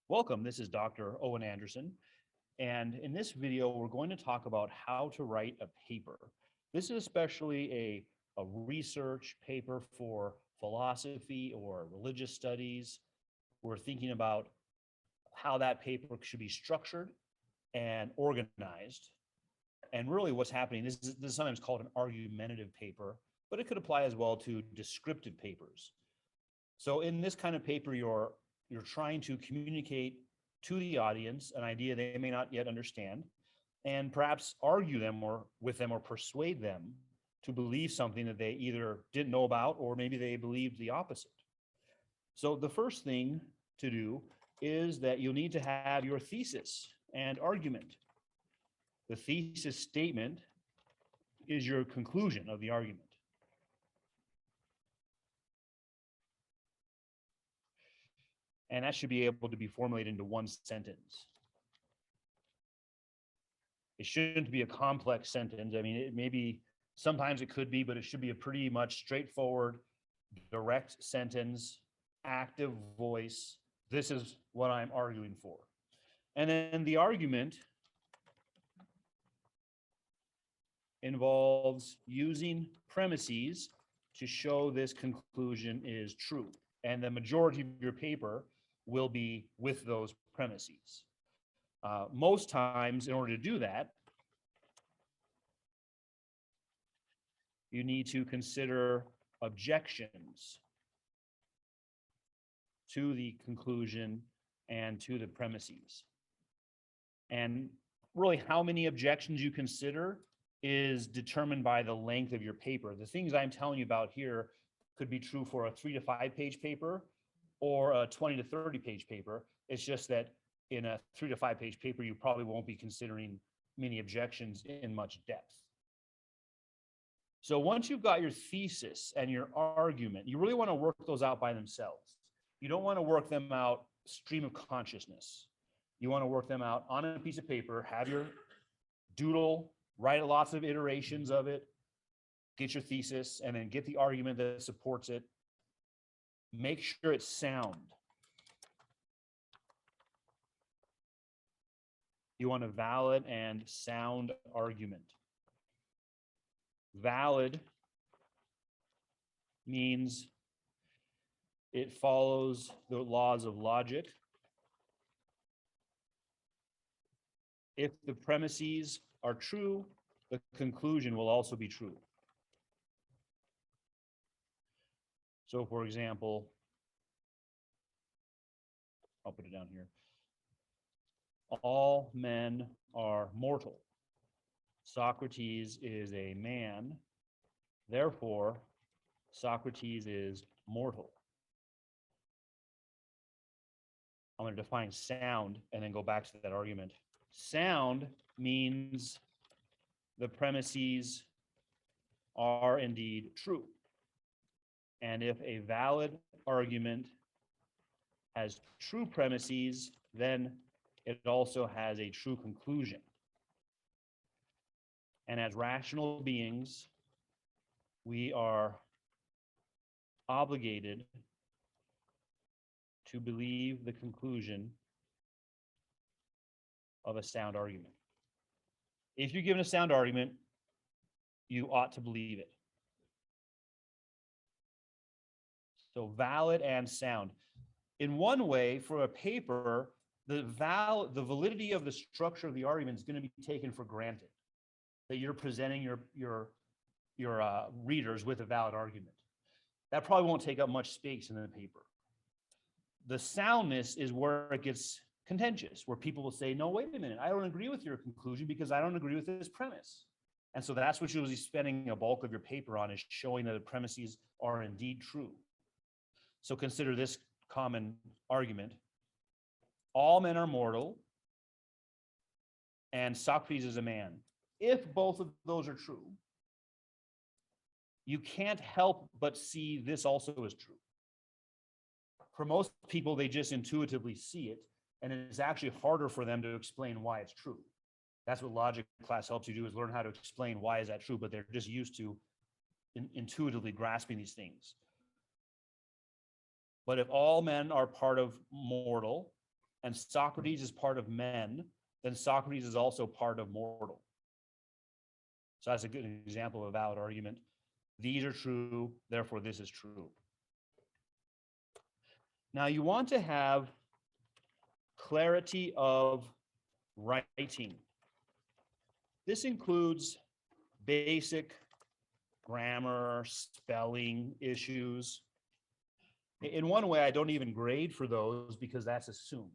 Welcome, this is Dr. Owen Anderson, and in this video, we're going to talk about how to write a paper. This is especially a research paper for philosophy or religious studies. We're thinking about how that paper should be structured and organized. And really what's happening, this is sometimes called an argumentative paper, but it could apply as well to descriptive papers. So in this kind of paper, you're trying to communicate to the audience an idea they may not yet understand, and perhaps argue them or with them or persuade them to believe something that they either didn't know about or maybe they believed the opposite. So the first thing to do is that you'll need to have your thesis and argument. The thesis statement is your conclusion of the argument. And that should be able to be formulated into one sentence. It shouldn't be a complex sentence. I mean, it may be, sometimes it could be, but it should be a pretty much straightforward, direct sentence, active voice. This is what I'm arguing for. And then the argument involves using premises to show this conclusion is true. And the majority of your paper will be with those premises. Most times, in order to do that, you need to consider objections to the conclusion and to the premises. And really, how many objections you consider is determined by the length of your paper. The things I'm telling you about here could be true for a 3 to 5 page paper or a 20 to 30 page paper. It's just that in a 3 to 5 page paper, you probably won't be considering many objections in much depth. So once you've got your thesis and your argument, you really want to work those out by themselves. You don't want to work them out stream of consciousness. You want to work them out on a piece of paper, have your doodle, write lots of iterations of it, get your thesis, and then get the argument that supports it. Make sure it's sound. You want a valid and sound argument. Valid means it follows the laws of logic. If the premises are true, the conclusion will also be true. So for example, I'll put it down here. All men are mortal. Socrates is a man. Therefore, Socrates is mortal. I'm going to define sound and then go back to that argument. Sound means the premises are indeed true. And if a valid argument has true premises, then it also has a true conclusion. And as rational beings, we are obligated to believe the conclusion of a sound argument. If you're given a sound argument, you ought to believe it. So valid and sound. In one way, for a paper, the validity of the structure of the argument is going to be taken for granted, that you're presenting your readers with a valid argument. That probably won't take up much space in the paper. The soundness is where it gets contentious, where people will say, no, wait a minute, I don't agree with your conclusion because I don't agree with this premise. And so that's what you're usually spending a bulk of your paper on, is showing that the premises are indeed true. So consider this common argument. All men are mortal, and Socrates is a man. If both of those are true, you can't help but see this also is true. For most people, they just intuitively see it, and it's actually harder for them to explain why it's true. That's what logic class helps you do, is learn how to explain why is that true, but they're just used to intuitively grasping these things. But if all men are part of mortal, and Socrates is part of men, then Socrates is also part of mortal. So that's a good example of a valid argument. These are true, therefore this is true. Now you want to have clarity of writing. This includes basic grammar, spelling issues. In one way, I don't even grade for those because that's assumed.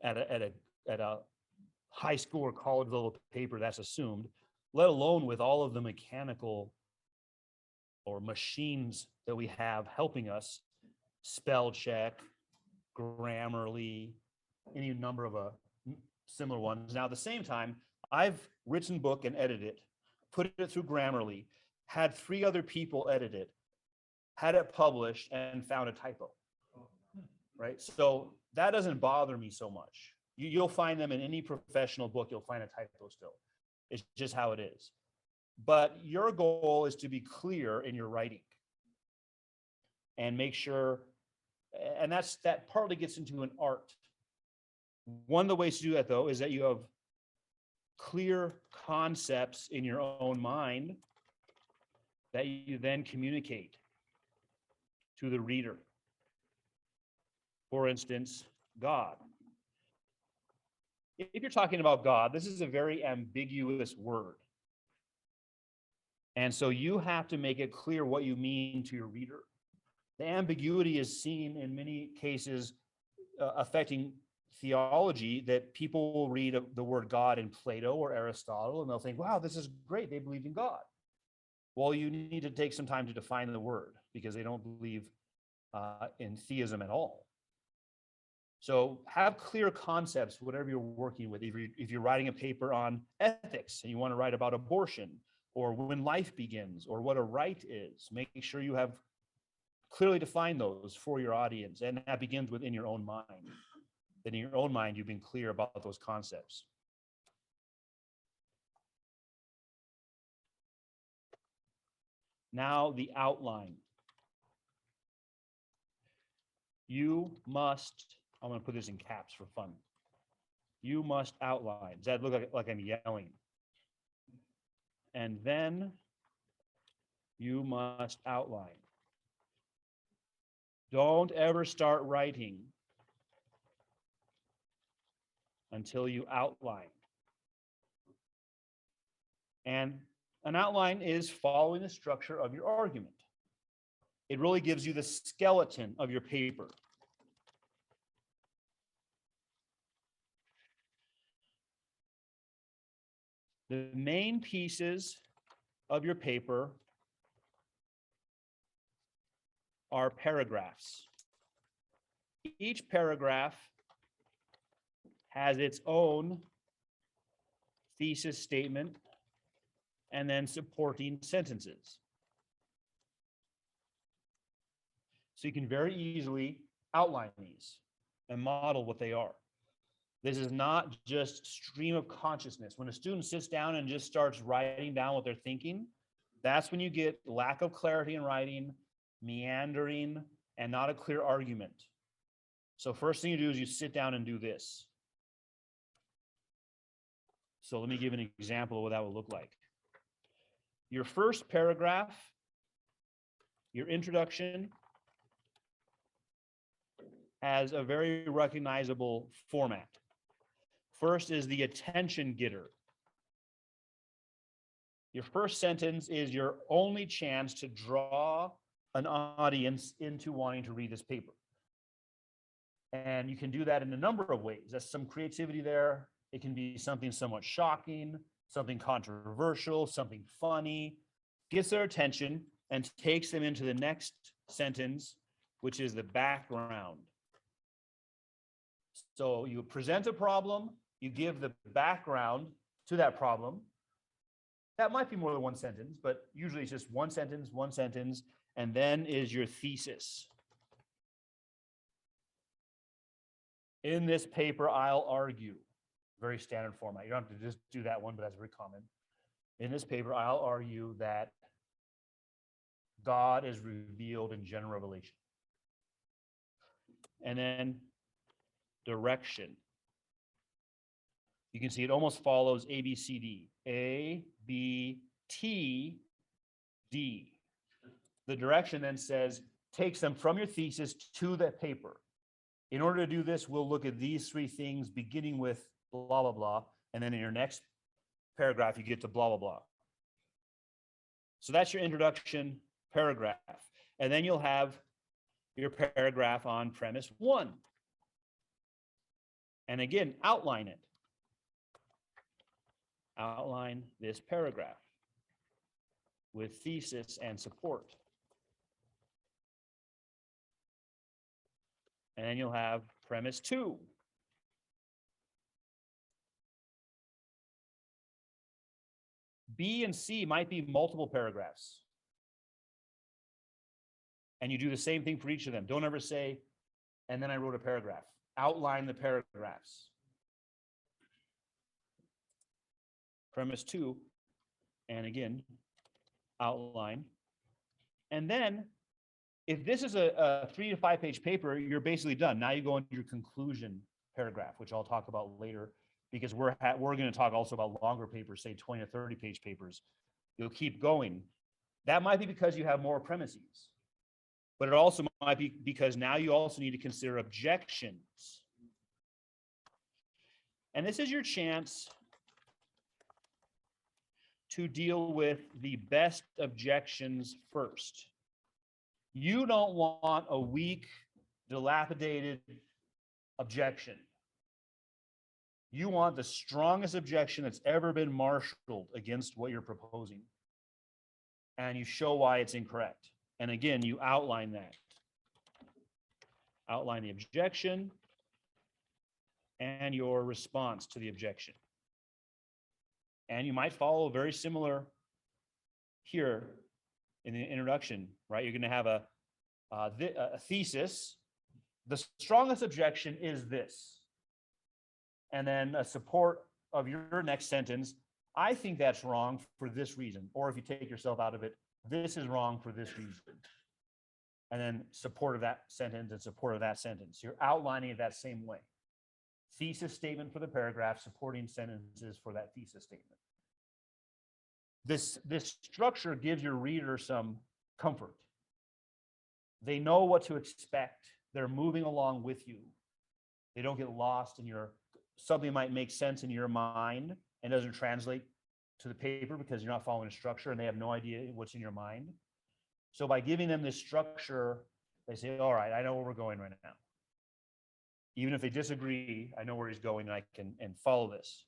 At a high school or college level paper, that's assumed, let alone with all of the mechanical or machines that we have helping us spell check, Grammarly, any number of similar ones. Now, at the same time, I've written book and edited it, put it through Grammarly, had 3 other people edit it, had it published, and found a typo, right? So that doesn't bother me so much. You'll find them in any professional book, you'll find a typo still. It's just how it is. But your goal is to be clear in your writing and make sure, and that partly gets into an art. One of the ways to do that, though, is that you have clear concepts in your own mind that you then communicate to the reader. For instance, God. If you're talking about God, this is a very ambiguous word. And so you have to make it clear what you mean to your reader. The ambiguity is seen in many cases affecting theology, that people will read the word God in Plato or Aristotle, and they'll think, wow, this is great, they believe in God. Well, you need to take some time to define the word because they don't believe in theism at all. So have clear concepts, whatever you're working with. If you're writing a paper on ethics and you want to write about abortion or when life begins or what a right is, make sure you have clearly defined those for your audience. And that begins within your own mind. Then in your own mind, you've been clear about those concepts. Now the outline. You must, I'm going to put this in caps for fun. You must outline. Does that look like I'm yelling? And then you must outline. Don't ever start writing until you outline. And an outline is following the structure of your argument. It really gives you the skeleton of your paper. The main pieces of your paper are paragraphs. Each paragraph has its own thesis statement and then supporting sentences. So you can very easily outline these and model what they are. This is not just stream of consciousness. When a student sits down and just starts writing down what they're thinking, that's when you get lack of clarity in writing, meandering, and not a clear argument. So first thing you do is you sit down and do this. So let me give an example of what that would look like. Your first paragraph, your introduction, has a very recognizable format. First is the attention getter. Your first sentence is your only chance to draw an audience into wanting to read this paper. And you can do that in a number of ways. There's some creativity there. It can be something somewhat shocking, something controversial, something funny, gets their attention and takes them into the next sentence, which is the background. So you present a problem, you give the background to that problem. That might be more than one sentence, but usually it's just one sentence, and then is your thesis. In this paper, I'll argue. Very standard format. You don't have to just do that one, but that's very common. In this paper, I'll argue that God is revealed in general revelation. And then direction. You can see it almost follows A, B, C, D. A, B, T, D. The direction then says, takes them from your thesis to the paper. In order to do this, we'll look at these three things, beginning with blah, blah, blah. And then in your next paragraph, you get to blah, blah, blah. So that's your introduction paragraph. And then you'll have your paragraph on premise one. And again, outline it. Outline this paragraph with thesis and support. And then you'll have premise two. B and C might be multiple paragraphs. And you do the same thing for each of them. Don't ever say, and then I wrote a paragraph. Outline the paragraphs. Premise two, and again, outline. And then, if this is a 3 to 5 page paper, you're basically done. Now you go into your conclusion paragraph, which I'll talk about later, because we're going to talk also about longer papers, say 20 or 30 page papers. You'll keep going. That might be because you have more premises, but it also might be because now you also need to consider objections. And this is your chance to deal with the best objections first. You don't want a weak, dilapidated objection. You want the strongest objection that's ever been marshaled against what you're proposing. And you show why it's incorrect. And again, you outline that. Outline the objection and your response to the objection. And you might follow very similar here in the introduction, right? You're going to have a thesis. The strongest objection is this. And then a support of your next sentence. I think that's wrong for this reason. Or if you take yourself out of it, this is wrong for this reason. And then support of that sentence and support of that sentence. You're outlining it that same way. Thesis statement for the paragraph, supporting sentences for that thesis statement. This structure gives your reader some comfort. They know what to expect. They're moving along with you. They don't get lost in something might make sense in your mind and doesn't translate to the paper because you're not following a structure and they have no idea what's in your mind. So by giving them this structure, they say, all right, I know where we're going right now. Even if they disagree, I know where he's going and I can follow this.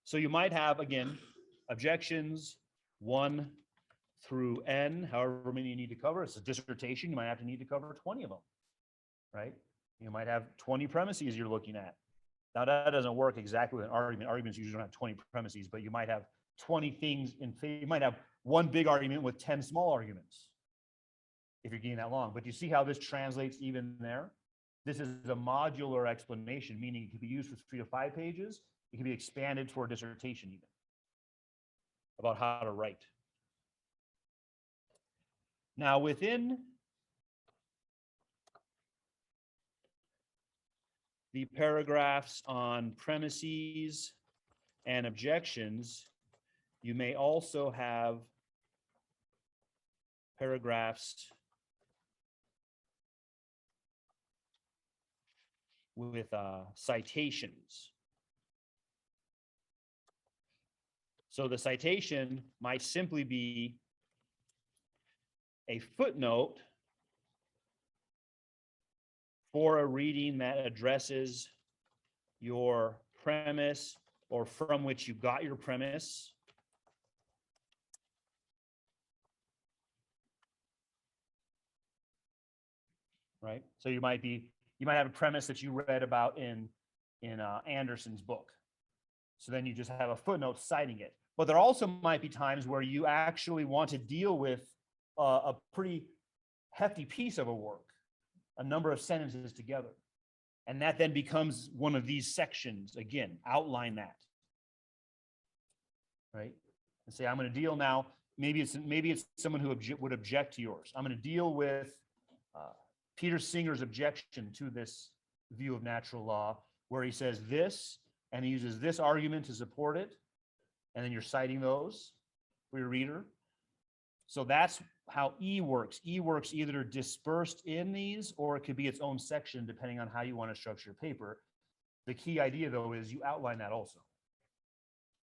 So you might have, again, objections 1 through N, however many you need to cover. It's a dissertation. You might have to need to cover 20 of them, right? You might have 20 premises you're looking at. Now that doesn't work exactly with an argument. Arguments usually don't have 20 premises, but you might have 20 things in favor. You might have one big argument with 10 small arguments if you're getting that long. But you see how this translates even there? This is a modular explanation, meaning it can be used for 3 to 5 pages. It can be expanded for a dissertation even about how to write. Now within the paragraphs on premises and objections, you may also have paragraphs with citations. So the citation might simply be a footnote for a reading that addresses your premise or from which you got your premise. Right? So you might have a premise that you read about in Anderson's book. So then you just have a footnote citing it. But there also might be times where you actually want to deal with a pretty hefty piece of a work, a number of sentences together. And that then becomes one of these sections. Again, outline that. Right? And say, I'm going to deal now. Maybe it's someone who would object to yours. I'm going to deal with Peter Singer's objection to this view of natural law, where he says this, and he uses this argument to support it, and then you're citing those for your reader. So that's how E works. E works either dispersed in these, or it could be its own section, depending on how you want to structure your paper. The key idea, though, is you outline that also.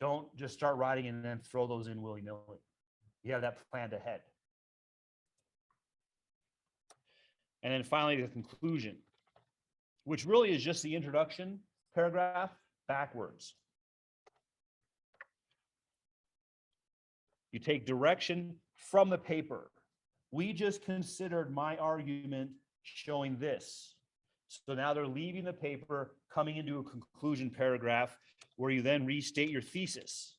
Don't just start writing and then throw those in willy-nilly. You have that planned ahead. And then finally, the conclusion, which really is just the introduction paragraph backwards. You take direction from the paper. We just considered my argument showing this. So now they're leaving the paper, coming into a conclusion paragraph where you then restate your thesis.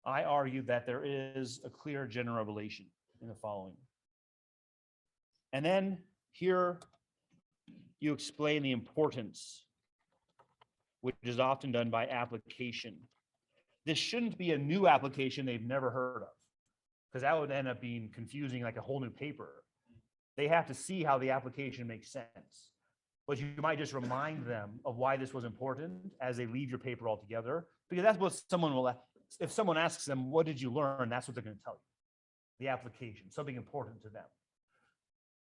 I argue that there is a clear general revelation in the following. And then here you explain the importance, which is often done by application. This shouldn't be a new application they've never heard of, because that would end up being confusing, like a whole new paper. They have to see how the application makes sense. But you might just remind them of why this was important as they leave your paper altogether, because that's what someone will, if someone asks them, what did you learn? That's what they're going to tell you, the application, something important to them.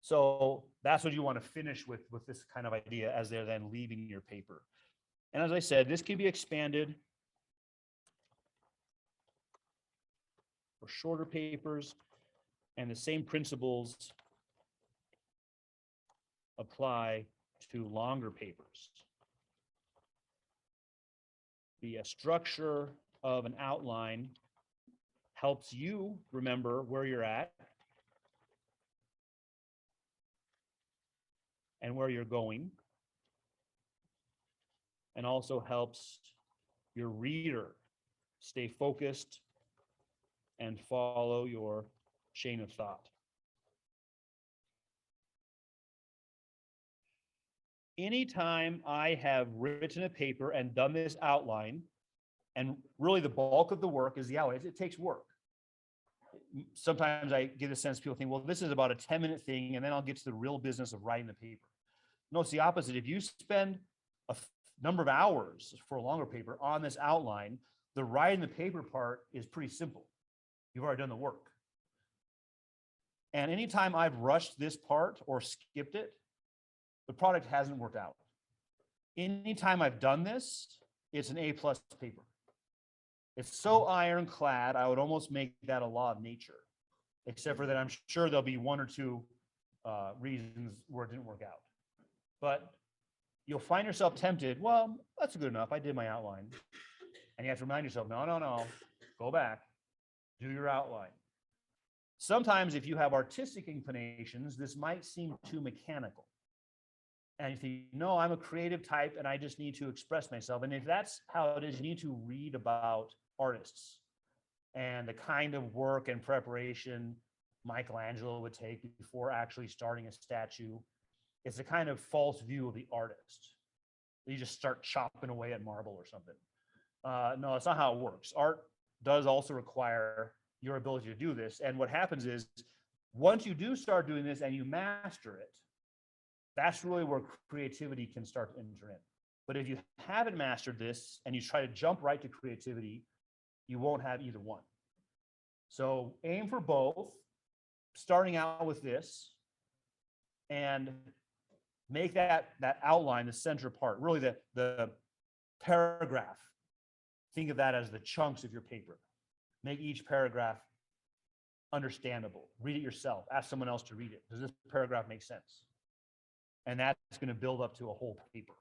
So that's what you want to finish with this kind of idea as they're then leaving your paper. And as I said, this can be expanded for shorter papers, and the same principles apply to longer papers. The structure of an outline helps you remember where you're at and where you're going, and also helps your reader stay focused and follow your chain of thought. Anytime I have written a paper and done this outline, and really the bulk of the work is the outline, it takes work. Sometimes I get a sense people think, well, this is about a 10-minute thing, and then I'll get to the real business of writing the paper. No, it's the opposite. If you spend a number of hours for a longer paper on this outline, the writing the paper part is pretty simple. You've already done the work. And anytime I've rushed this part or skipped it, the product hasn't worked out. Anytime I've done this, it's an A+ paper. It's so ironclad, I would almost make that a law of nature, except for that I'm sure there'll be one or two reasons where it didn't work out. But you'll find yourself tempted, well, that's good enough, I did my outline. And you have to remind yourself, no, go back, do your outline. Sometimes if you have artistic inclinations, this might seem too mechanical. And you think, no, I'm a creative type and I just need to express myself. And if that's how it is, you need to read about artists and the kind of work and preparation Michelangelo would take before actually starting a statue. It's a kind of false view of the artist. You just start chopping away at marble or something. No, that's not how it works. Art does also require your ability to do this. And what happens is, once you do start doing this and you master it, that's really where creativity can start to enter in. But if you haven't mastered this and you try to jump right to creativity, you won't have either one. So aim for both, starting out with this, and make that outline the center part, really the paragraph. Think of that as the chunks of your paper. Make each paragraph understandable. Read it yourself. Ask someone else to read it. Does this paragraph make sense? And that's going to build up to a whole paper.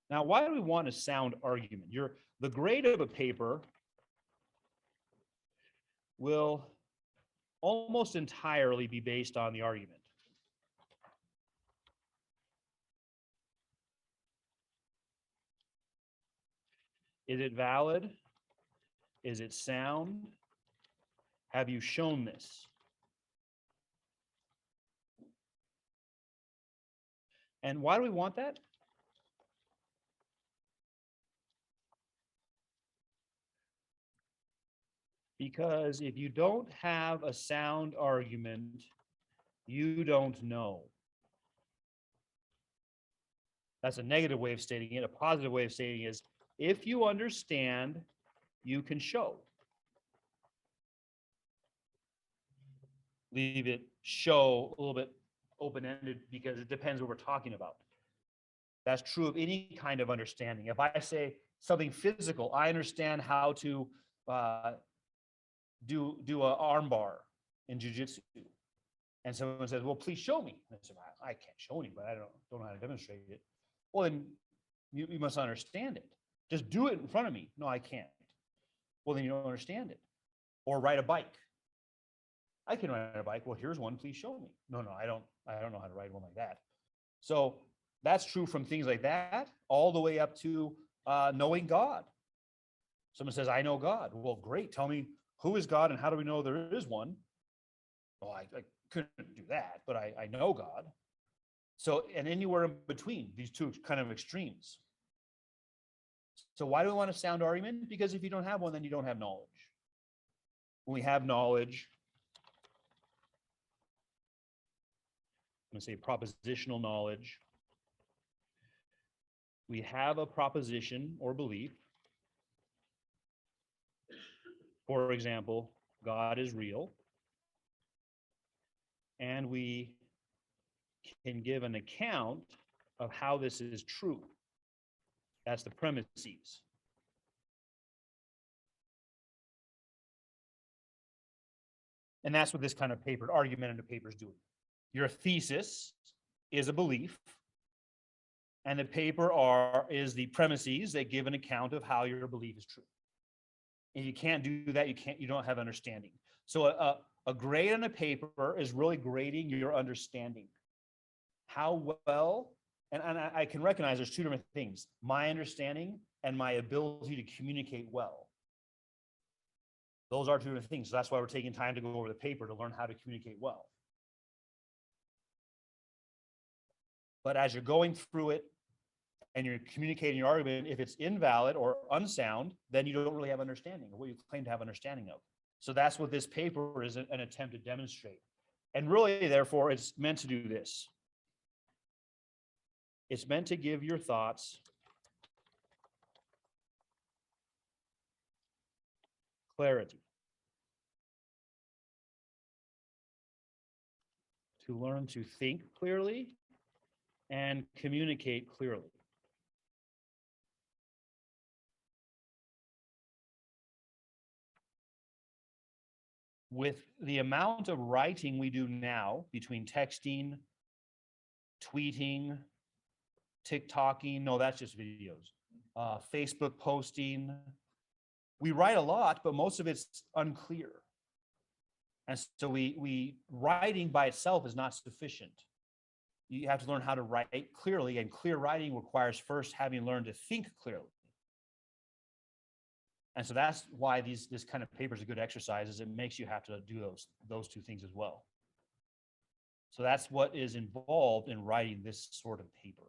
Now, why do we want a sound argument? The grade of a paper will almost entirely be based on the argument. Is it valid? Is it sound? Have you shown this? And why do we want that? Because if you don't have a sound argument, you don't know. That's a negative way of stating it. A positive way of stating it is, if you understand, you can show. Leave it show a little bit open-ended because it depends what we're talking about. That's true of any kind of understanding. If I say something physical, I understand how to do an arm bar in jiu-jitsu. And someone says, well, please show me. And I said, I can't show anybody. I don't know how to demonstrate it. Well, then you must understand it. Just do it in front of me. No, I can't. Well, then you don't understand it. Or ride a bike. I can ride a bike. Well, here's one. Please show me. No, I don't know how to ride one like that. So that's true from things like that all the way up to knowing God. Someone says, I know God. Well, great. Tell me, who is God and how do we know there is one? Well, I couldn't do that, but I know God. So, and anywhere in between these two kind of extremes. So why do we want a sound argument? Because if you don't have one, then you don't have knowledge. When we have knowledge, I'm going to say propositional knowledge. We have a proposition or belief. For example, God is real. And we can give an account of how this is true. That's the premises. And that's what this kind of paper, argumentative paper, is doing. Your thesis is a belief, and the paper is the premises that give an account of how your belief is true. And you can't do that, you don't have understanding. So a grade on a paper is really grading your understanding. How well, and I can recognize there's two different things, my understanding and my ability to communicate well. Those are two different things. So that's why we're taking time to go over the paper to learn how to communicate well. But as you're going through it and you're communicating your argument, if it's invalid or unsound, then you don't really have understanding of what you claim to have understanding of. So that's what this paper is, an attempt to demonstrate. And really, therefore, it's meant to do this. It's meant to give your thoughts clarity. To learn to think clearly and communicate clearly. With the amount of writing we do now between texting, tweeting, TikToking, no, that's just videos, Facebook posting, we write a lot, but most of it's unclear. And so writing by itself is not sufficient. You have to learn how to write clearly, and clear writing requires first having learned to think clearly. And so that's why this kind of paper is a good exercise, is it makes you have to do those two things as well. So that's what is involved in writing this sort of paper.